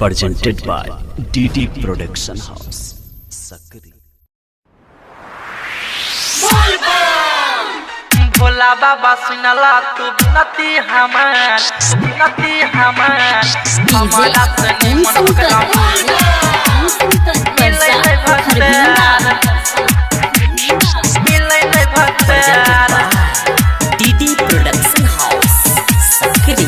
presented by DD Production House, Sakri. Bhola बाबा सुनला तू बिनती हमार हमारा सनी मन करा मिले भक्तार DD Production House, Sakri.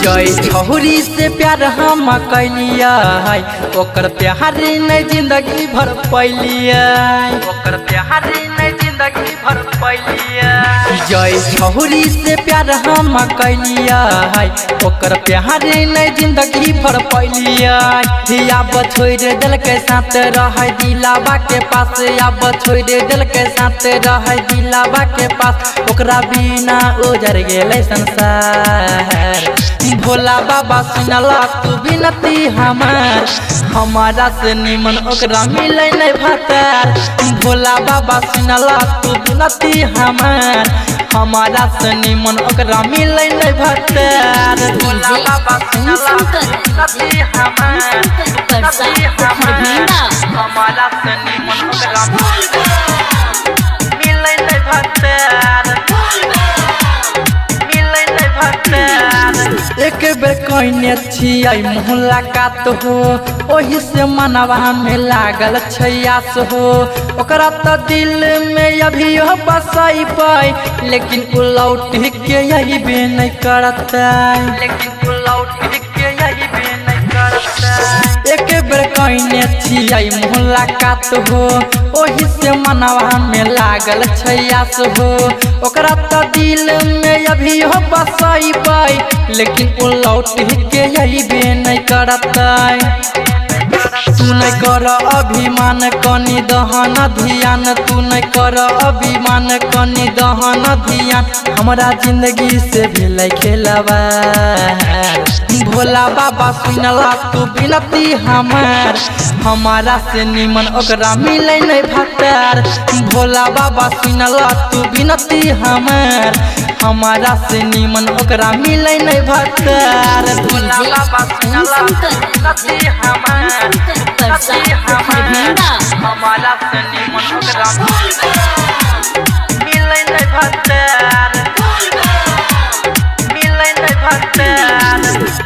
जय छहुरी से प्यार हम कैलिया है ओकर प्यार नहीं जिंदगी भर पैलिया ओकर प्यार नहीं जिंदगी भर पैलिया जय छहुरी से प्यार हम कैलिया है ओकर प्यार नहीं जिंदगी भर पैलिया अब छोड़ दिल के साथ रह दिलावा के पास अब छोड़ दिल के साथ रह दिलावा के पास ओकरा बिना उजर गेलै संसार भोला बाबा सुनला तू बिनती हमारा से निमन ओकरा मिले नहीं भतार भोला बाबा सुनला तू बिनती हमारा से निमन ओकरा मिले नहीं भतार भोला बाबा सुनला तू बिनती हमारा से निमन ओकरा मिले नहीं भतार एक बेर कहने छियै मुलाकात हो ओही से मनवा में लागल छयास हो ओकरा तो दिल में अभी बसाई पाई लेकिन उ लौट के यही बे नहीं करता एक बेर कहने छियै मुलाकात हो ओही से मनवा में लागल छयास हो ओकरा तो दिल में अभी बसाई पाई लेकिन उ लौट के यही बे नहीं करता तू नहीं कर अभिमान कनी दहन ध्यान तू नहीं कर अभिमान कनी दहन ध्यान हमारा जिंदगी से भेल खेलवा भोला बाबा सुनला तू बिनती हमारा से निमन ओकरा मिले नहीं भतार भोला बाबा सुनला तू बिनती हमारा से निमन ओकरा मिले नहीं भतार भोला बाबा सुनला तू बिनती हमारा से निमन ओकरा मिले नहीं भतार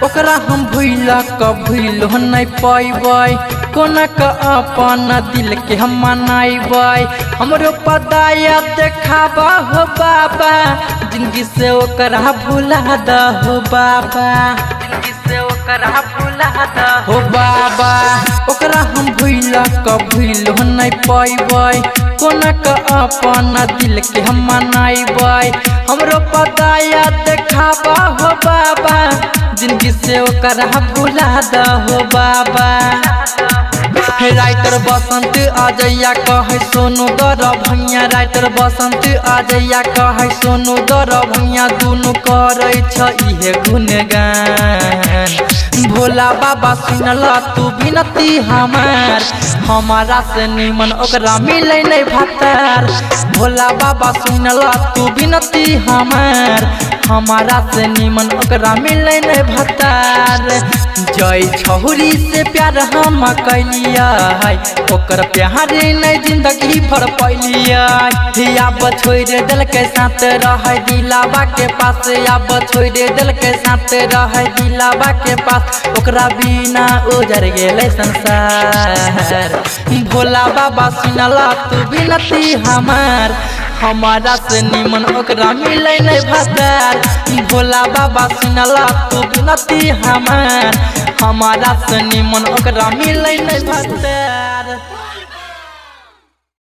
ओकरा हम भूला भूलो नहीं पैबै कोना का अपन दिल के हम मनाइबै हमरो पदाया देखाबा हो बाबा जिंदगी से ओकरा भूला दहो बाबा जिंदगी से ओकरा भूला दहो बाबा ओकरा हम भूला भूलो नहीं पैबै कोना का अपन दिल के हम मनाइबै हमरो पदाया देखाबा हो बाबा जिंदगी से ओकरा भूला दहो बाबा राइटर बसंत आजैया कहे सोनू दर भैया राइटर बसंत आजैया कहे सोनू दर भैया दुनू करे छ इहे गुणगान भोला बाबा सुनला तू बिनती हमारा से निमन ओकरा मिले नहीं भतार भोला बाबा सुनला तू बिनती हमारा से निमन ओकरा मिले नहीं भतार जय छहुरी से प्यार हम कैलिया है ओकर प्यार नहीं जिंदगी भर पैलिया अब छोड़ दिल के साथ रह दिलावा के पास अब छोड़ दिल के साथ रह दिलावा के पास ओकरा बिना उजर गेलै संसार भोला बाबा सुनला तू बिनती हमारा से निमन ओकरा मिले नहीं भतार भोला बाबा सुनला तू बिनती हमारा से निमन ओकरा मिले नहीं भतार।